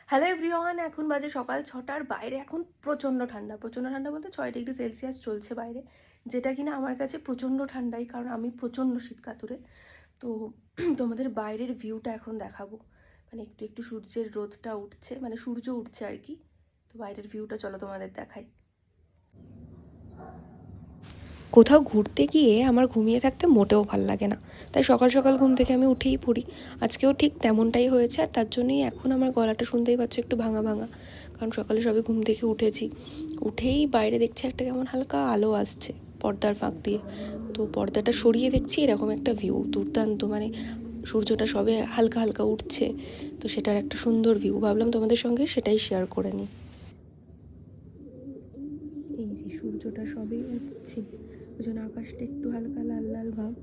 Hello everyone, এখন বাজে সকাল 6টার। বাইরে এখন প্রচণ্ড ঠান্ডা, প্রচণ্ড ঠান্ডা বলতে 6 ডিগ্রি সেলসিয়াস চলছে বাইরে, যেটা কিনা আমার কাছে প্রচণ্ড ঠান্ডাই, কারণ আমি প্রচণ্ড শীত কাতুরে। তো তোমাদের বাইরের ভিউটা এখন দেখাবো, মানে একটু একটু সূর্যের রোদটা উঠছে, মানে সূর্য উঠছে আর কি। তো বাইরের ভিউটা চলো তোমাদের দেখাই। কোথাও ঘুরতে গিয়ে আমার ঘুমিয়ে থাকতে মোটেও ভাল লাগে না, তাই সকাল সকাল ঘুম থেকে আমি উঠেই পড়ি। আজকেও ঠিক তেমনটাই হয়েছে, আর তার জন্যই এখন আমার গলাটা শুনতেই পাচ্ছ একটু ভাঙা ভাঙা, কারণ সকালে সবে ঘুম থেকে উঠেছি। উঠেই বাইরে দেখছি একটা কেমন হালকা আলো আসছে পর্দার ফাঁক দিয়ে। তো পর্দাটা সরিয়ে দেখছি এরকম একটা ভিউ, দুর্দান্ত, মানে সূর্যটা সবে হালকা হালকা উঠছে। তো সেটার একটা সুন্দর ভিউ, ভাবলাম তোমাদের সঙ্গে সেটাই শেয়ার করে নিই। এই যে সূর্যটা সবে উঠছে, ওই জন্য আকাশটা একটু হালকা লাল লাল ভাব।